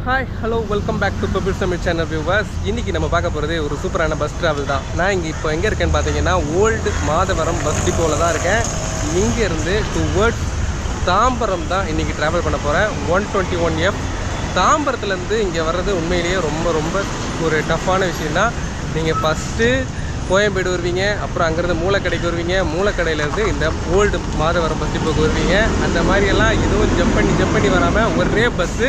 Hi hello welcome back to bubble summit channel viewers. இன்றைக்கி நம்ம பார்க்க போகிறது ஒரு சூப்பரான பஸ் ட்ராவல் தான். நான் இங்கே இப்போ எங்கே இருக்கேன்னு பார்த்தீங்கன்னா ஓல்டு மாதவரம் பஸ் டிப்போவில் தான் இருக்கேன். இங்கேருந்து டுவர்ட்ஸ் தாம்பரம் தான் இன்றைக்கி ட்ராவல் பண்ண போகிறேன். 121F தாம்பரத்துலேருந்து இங்கே வர்றது உண்மையிலேயே ரொம்ப ஒரு டஃப்பான விஷயந்தான். நீங்கள் ஃபஸ்ட்டு கோயம்பேடு வருவீங்க, அப்புறம் அங்கேருந்து மூலக்கடைக்கு வருவீங்க, மூலக்கடையிலேருந்து இந்த ஓல்டு மாதவரம் பஸ் டிப்போக்கு வருவீங்க. அந்த மாதிரியெல்லாம் எதுவும் ஜம்ப் பண்ணி வராமல் ஒரே பஸ்ஸு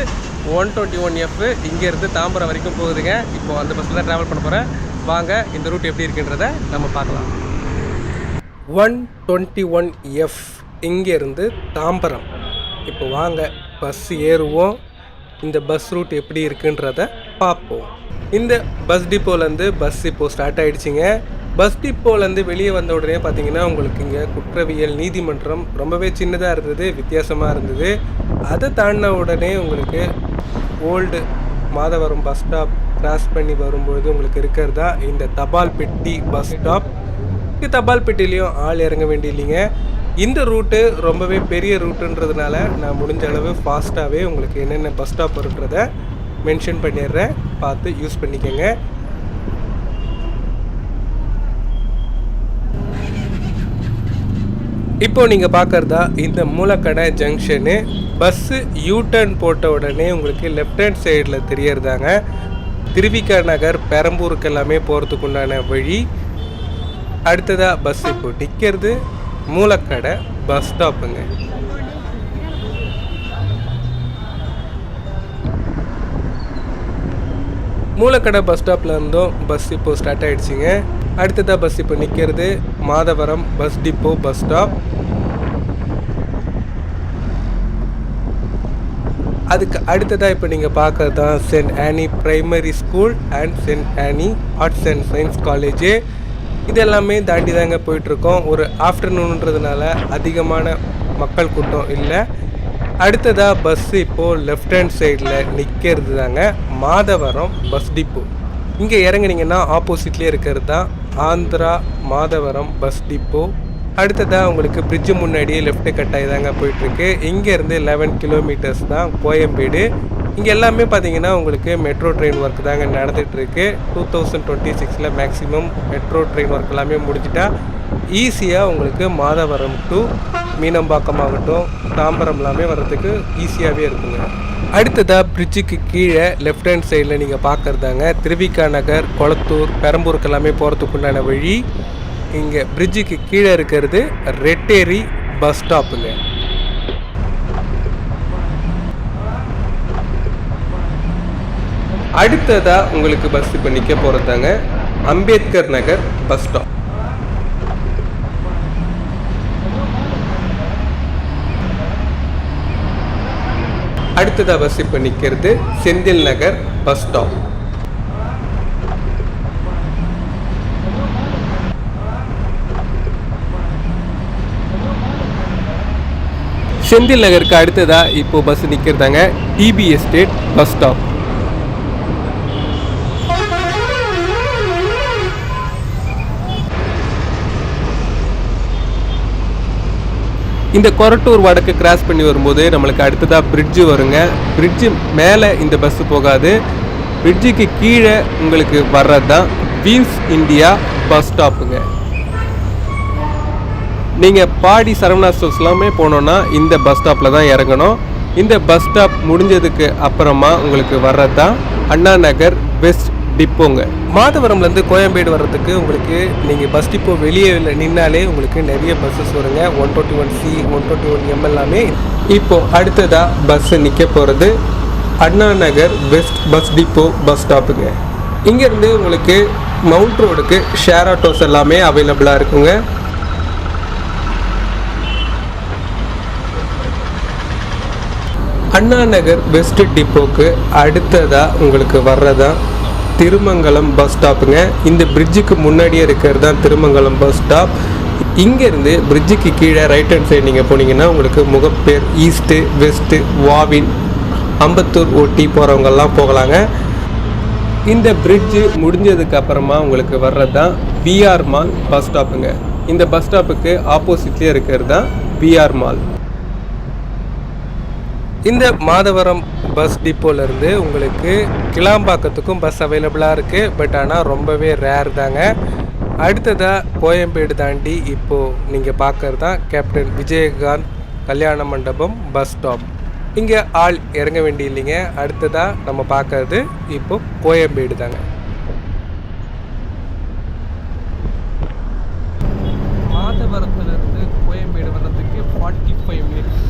121F இங்கேருந்து தாம்பரம் வரைக்கும் போகுதுங்க. இப்போது அந்த பஸ்ஸில் தான் ட்ராவல் பண்ண போகிறேன். வாங்க இந்த ரூட் எப்படி இருக்குன்றதை நம்ம பார்க்கலாம். 121F இங்கேருந்து தாம்பரம். இப்போ வாங்க பஸ் ஏறுவோம், இந்த பஸ் ரூட் எப்படி இருக்குன்றதை பார்ப்போம். இந்த பஸ் டிப்போலேருந்து பஸ் இப்போது ஸ்டார்ட் ஆகிடுச்சிங்க. பஸ் டிப்போலேருந்து வெளியே வந்த உடனே பார்த்தீங்கன்னா உங்களுக்கு இங்கே குற்றவியல் நீதிமன்றம் ரொம்பவே சின்னதாக இருந்தது, வித்தியாசமாக இருந்தது. அதை தாண்டின உடனே உங்களுக்கு old Madhavaram bus stop cross பண்ணி வரும்பொழுது உங்களுக்கு இருக்கிறதா இந்த தபால் பெட்டி பஸ் ஸ்டாப். இந்த தபால் பெட்டிலையும் ஆள் இறங்க வேண்டியில்லைங்க. இந்த ரூட்டு ரொம்பவே பெரிய ரூட்டுன்றதுனால நான் முடிஞ்ச அளவு ஃபாஸ்ட்டாகவே உங்களுக்கு என்னென்ன பஸ் ஸ்டாப் இருக்குன்றதை மென்ஷன் பண்ணிடுறேன், பார்த்து யூஸ் பண்ணிக்கோங்க. இப்போ நீங்கள் பார்க்குறதா இந்த மூலக்கடை ஜங்ஷனு. பஸ்ஸு யூடர்ன் போட்ட உடனே உங்களுக்கு லெஃப்ட் ஹேண்ட் சைடில் தெரியறதாங்க திருவிக நகர் பெரம்பூருக்கு எல்லாமே போகிறதுக்கு உண்டான வழி. அடுத்ததாக பஸ் இப்போ நிற்கிறது மூலக்கடை பஸ் ஸ்டாப்புங்க. மூலக்கடை பஸ் ஸ்டாப்பில் இருந்தும் பஸ் இப்போது ஸ்டார்ட் ஆகிடுச்சிங்க. அடுத்ததாக பஸ் இப்போ நிற்கிறது Madhavaram bus depot bus stop. அதுக்கு அடுத்ததாக இப்போ நீங்கள் பார்க்கறது தான் saint Anne primary school and saint Anne arts and science college. இது எல்லாமே தாண்டி தாங்க போயிட்டுருக்கோம். ஒரு ஆஃப்டர்நூன்றதுனால அதிகமான மக்கள் கூட்டம் இல்லை. அடுத்ததாக பஸ்ஸு இப்போது லெஃப்ட் ஹேண்ட் சைடில் நிற்கிறது தாங்க மாதவரம் பஸ் டிப்போ. இங்கே இறங்குனீங்கன்னா ஆப்போசிட்லேயே இருக்கிறது தான் ஆந்திரா மாதவரம் பஸ் டிப்போ. அடுத்ததாக உங்களுக்கு பிரிட்ஜு முன்னாடியே லெஃப்ட்டு கட்டாகி தாங்க போயிட்டுருக்கு. இங்கேருந்து 11 கிலோமீட்டர்ஸ் தான் கோயம்பேடு. இங்கே எல்லாமே பார்த்தீங்கன்னா உங்களுக்கு மெட்ரோ ட்ரெயின் ஒர்க் தாங்க நடந்துகிட்ருக்கு. 2026 மேக்ஸிமம் மெட்ரோ ட்ரெயின் ஒர்க் எல்லாமே முடிஞ்சிட்டா ஈஸியாக உங்களுக்கு மாதவரம் டு மீனம்பாக்கம் ஆகட்டும் தாம்பரம் எல்லாமே வர்றதுக்கு ஈஸியாகவே இருக்குங்க. அடுத்ததாக பிரிட்ஜுக்கு கீழே லெஃப்ட் ஹேண்ட் சைடில் நீங்கள் பார்க்குறதாங்க திருவிக நகர் கொளத்தூர் பெரம்பூருக்கு எல்லாமே போகிறதுக்குண்டான வழி. இங்கே பிரிட்ஜுக்கு கீழே இருக்கிறது ரெட்டேரி பஸ் ஸ்டாப்புங்க. அடுத்ததாக உங்களுக்கு பஸ் இப்போ நிற்க போகிறதாங்க அம்பேத்கர் நகர் பஸ் ஸ்டாப். அடுத்ததாக பஸ் இப்போ நிற்கிறது செந்தில் நகர் பஸ் ஸ்டாப். செந்தில் நகருக்கு அடுத்ததாக இப்போ பஸ் நிற்கிறதாங்க டிபி எஸ்டேட் பஸ் ஸ்டாப். இந்த கொரட்டூர் வடக்கு கிராஸ் பண்ணி வரும்போது நம்மளுக்கு அடுத்ததாக பிரிட்ஜு வருங்க. பிரிட்ஜு மேலே இந்த பஸ்ஸு போகாது, பிரிட்ஜுக்கு கீழே உங்களுக்கு வர்றது தான் வீல்ஸ் இந்தியா பஸ் ஸ்டாப்புங்க. நீங்கள் பாடி சரவணா ஸ்டோர்ஸ் எல்லாமே போனோன்னா இந்த பஸ் ஸ்டாப்பில் தான் இறங்கணும். இந்த பஸ் ஸ்டாப் முடிஞ்சதுக்கு அப்புறமா உங்களுக்கு வர்றது தான் அண்ணா நகர் வெஸ்ட் டிப்போங்க. மாதவரம்லேருந்து கோயம்பேடு வர்றதுக்கு உங்களுக்கு நீங்கள் பஸ் டிப்போ வெளியே நின்னாலே உங்களுக்கு நிறைய பஸ்ஸஸ் வருங்க. 121C 121M எல்லாமே. இப்போது அடுத்ததாக பஸ்ஸு நிற்க போகிறது Anna Nagar west bus depot bus ஸ்டாப்புங்க. இங்கேருந்து உங்களுக்கு மவுண்ட் ரோடுக்கு ஷேர் ஆட்டோஸ் எல்லாமே அவைலபிளாக இருக்குங்க. அண்ணா நகர் வெஸ்ட் டிப்போக்கு அடுத்ததாக உங்களுக்கு வர்றதான் திருமங்கலம் பஸ் ஸ்டாப்புங்க. இந்த பிரிட்ஜுக்கு முன்னாடியே இருக்கிறது தான் திருமங்கலம் பஸ் ஸ்டாப். இங்கேருந்து பிரிட்ஜுக்கு கீழே ரைட் ஹேண்ட் சைடு நீங்கள் போனீங்கன்னா உங்களுக்கு முகப்பேர், ஈஸ்ட்டு, வெஸ்ட்டு, வாவின், அம்பத்தூர் ஒட்டி போகிறவங்கெல்லாம் போகலாங்க. இந்த பிரிட்ஜு முடிஞ்சதுக்கு அப்புறமா உங்களுக்கு வர்றது தான் விஆர் மால் பஸ் ஸ்டாப்புங்க. இந்த பஸ் ஸ்டாப்புக்கு ஆப்போசிட்லேயே இருக்கிறது தான் விஆர் மால். இந்த மாதவரம் பஸ் டிப்போலேருந்து உங்களுக்கு கிளாம்பாக்கத்துக்கும் பஸ் அவைலபிளாக இருக்குது. பட் ஆனால் ரொம்பவே ரேர் தாங்க. அடுத்ததாக கோயம்பேடு தாண்டி இப்போது நீங்கள் பார்க்குறது தான் கேப்டன் விஜயகாந்த் கல்யாண மண்டபம் பஸ் ஸ்டாப். இங்கே ஆள் இறங்க வேண்டிய இல்லைங்க. அடுத்ததாக நம்ம பார்க்கறது இப்போது கோயம்பேடு தாங்க. மாதவரத்துலேருந்து கோயம்பேடு வர்றதுக்கு 45 மினிட்ஸ்.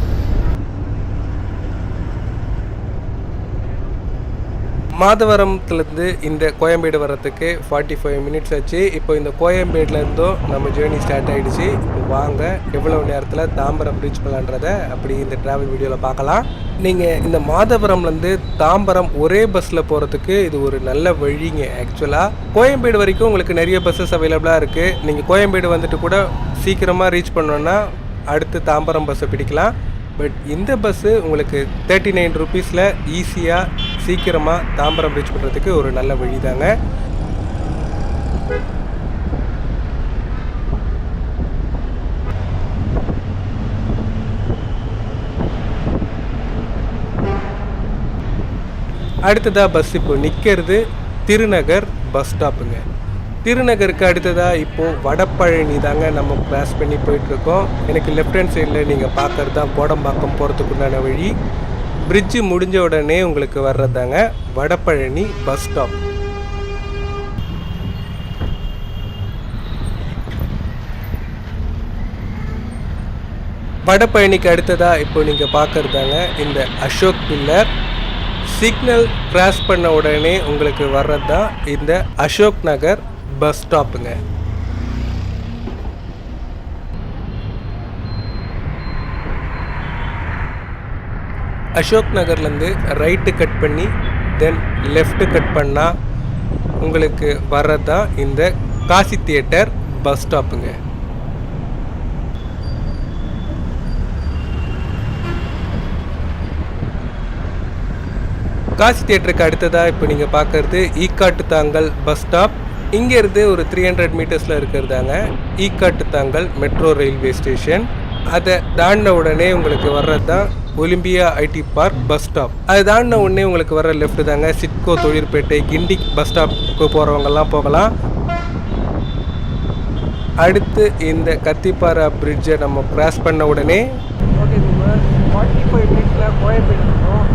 மாதவரத்துலேருந்து இந்த கோயம்பேடு வர்றதுக்கு 45 மினிட்ஸ் ஆச்சு. இப்போ இந்த கோயம்பேடுலேருந்தும் நம்ம ஜேர்னி ஸ்டார்ட் ஆகிடுச்சு. இப்போ வாங்க எவ்வளோ நேரத்தில் தாம்பரம் ரீச் பண்ணலான்றதை அப்படி இந்த ட்ராவல் வீடியோவில் பார்க்கலாம். நீங்கள் இந்த மாதவரம்லேருந்து தாம்பரம் ஒரே பஸ்ஸில் போகிறதுக்கு இது ஒரு நல்ல வழிங்க. ஆக்சுவலாக கோயம்பேடு வரைக்கும் உங்களுக்கு நிறைய பஸ்ஸஸ் அவைலபிளாக இருக்குது. நீங்கள் கோயம்பேடு வந்துட்டு கூட சீக்கிரமாக ரீச் பண்ணோன்னா அடுத்து தாம்பரம் பஸ்ஸை பிடிக்கலாம். பட் இந்த பஸ்ஸு உங்களுக்கு 39 ருபீஸில் ஈஸியாக சீக்கிரமாக தாம்பரம் ரீச் பண்ணுறதுக்கு ஒரு நல்ல வழி தாங்க. அடுத்ததாக பஸ் இப்போ நிற்கிறது திருநகர் பஸ் ஸ்டாப்புங்க. திருநகருக்கு அடுத்ததாக இப்போது வடபழனி தாங்க நம்ம கிராஸ் பண்ணி போயிட்டுருக்கோம். எனக்கு லெஃப்ட் ஹேண்ட் சைடில் நீங்கள் பார்க்குறது தான் கோடம்பாக்கம் போகிறதுக்குண்டான வழி. பிரிட்ஜு முடிஞ்ச உடனே உங்களுக்கு வர்றதாங்க வடபழனி பஸ் ஸ்டாப். வடபழனிக்கு அடுத்ததாக இப்போ நீங்கள் பார்க்குறதாங்க இந்த அசோக் பில்லர். சிக்னல் கிராஸ் பண்ண உடனே உங்களுக்கு வர்றது தான் இந்த அசோக் நகர் பஸ் ஸ்டாப்புங்க. அசோக் நகர்லேருந்து ரைட்டு கட் பண்ணி தென் லெஃப்ட்டு கட் பண்ணால் உங்களுக்கு வர்றது தான் இந்த காசி தியேட்டர் பஸ் ஸ்டாப்புங்க. காசி தியேட்டருக்கு அடுத்ததாக இப்போ நீங்கள் பார்க்குறது ஈக்காட்டு தாங்கல் பஸ் ஸ்டாப். இங்கேருந்து ஒரு 300 மீட்டர்ஸில் இருக்கிறதாங்க ஈக்காட்டு தாங்கல் மெட்ரோ ரயில்வே ஸ்டேஷன். அதை தாண்டின உடனே உங்களுக்கு வர்றது தான் Olympia IT park bus stop. அது தாண்டின உடனே உங்களுக்கு வர்ற லெஃப்ட் தாங்க சிட்கோ தொழிற்பேட்டை கிண்டி பஸ் ஸ்டாப்புக்கு போகிறவங்கெல்லாம் போகலாம். அடுத்து இந்த கத்திப்பாரா பிரிட்ஜை நம்ம கிராஸ் பண்ண உடனே 45 மினிட்ஸில் கோயம்பேடு இருக்கும்.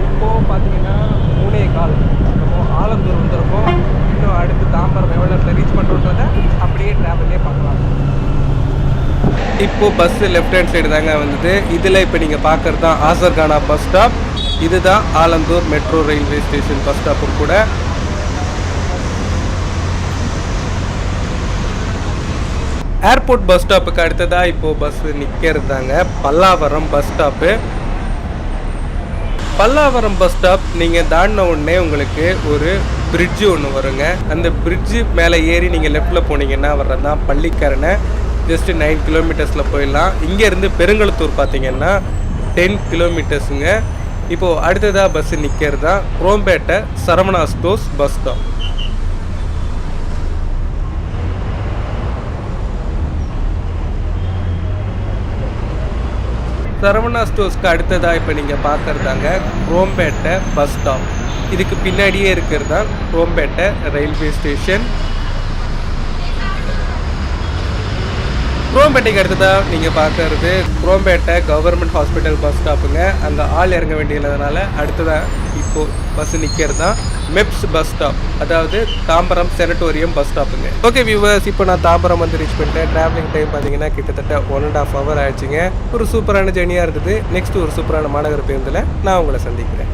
இப்போது பார்த்தீங்கன்னா 3:15 நம்ம ஆலந்தூர் வந்திருக்கோம். இன்னும் அடுத்து தாம்பரம் எவ்வளோ நேரத்தில் ரீச் பண்ணுறோன்றத அப்படியே ட்ராவல்லே பார்க்கலாம். இப்போது பஸ்ஸு லெஃப்ட் ஹேண்ட் சைடு தாங்க வந்தது. இதில் இப்போ நீங்கள் பார்க்குறது தான் ஆசர்கானா பஸ் ஸ்டாப். இதுதான் Alandur metro railway station bus ஸ்டாப்பும் கூட. ஏர்போர்ட் பஸ் ஸ்டாப்புக்கு அடுத்ததாக இப்போது பஸ்ஸு நிற்கிறது தாங்க Pallavaram bus stop. Pallavaram bus stop நீங்கள் தாண்டின உடனே உங்களுக்கு ஒரு பிரிட்ஜு ஒன்று வருங்க. அந்த பிரிட்ஜு மேலே ஏறி நீங்கள் லெஃப்டில் போனீங்கன்னா வர்றது தான் பள்ளிக்கரணை. ஜஸ்ட்டு 9 கிலோமீட்டர்ஸில் போயிடலாம். இங்கேருந்து பெருங்களத்தூர் பார்த்தீங்கன்னா 10 கிலோமீட்டர்ஸுங்க. இப்போது அடுத்ததாக பஸ்ஸு நிற்கிறது தான் Chromepet Saravana stores bus stop. Saravana ஸ்டோர்ஸ்க்கு அடுத்ததாக இப்போ நீங்கள் பார்க்குறதாங்க குரோம்பேட்டை பஸ் ஸ்டாப். இதுக்கு பின்னாடியே இருக்கிறது தான் குரோம்பேட்டை ரயில்வே ஸ்டேஷன். குரோம்பேட்டைக்கு அடுத்ததாக நீங்கள் பார்க்கறது குரோம்பேட்டை கவர்மெண்ட் ஹாஸ்பிட்டல் பஸ் ஸ்டாப்புங்க. அங்கே ஆள் இறங்க வேண்டியதுனால அடுத்ததாக இப்போது பஸ்ஸு நிற்கிறது தான் மெப்ஸ் பஸ் ஸ்டாப், அதாவது தாம்பரம் செனட்டோரியம் பஸ் ஸ்டாப்புங்க. ஓகே வியூவர்ஸ், இப்போ நான் தாம்பரம் வந்து ரீச் பண்ணிட்டேன். ட்ராவலிங் டைம் பார்த்தீங்கன்னா கிட்டத்தட்ட 1.5 hour ஆயிடுச்சுங்க. ஒரு சூப்பரான ஜெர்னியாக இருந்தது. நெக்ஸ்ட் ஒரு சூப்பரான மாநகர பேருந்தில் நான் உங்களை சந்திக்கிறேன்.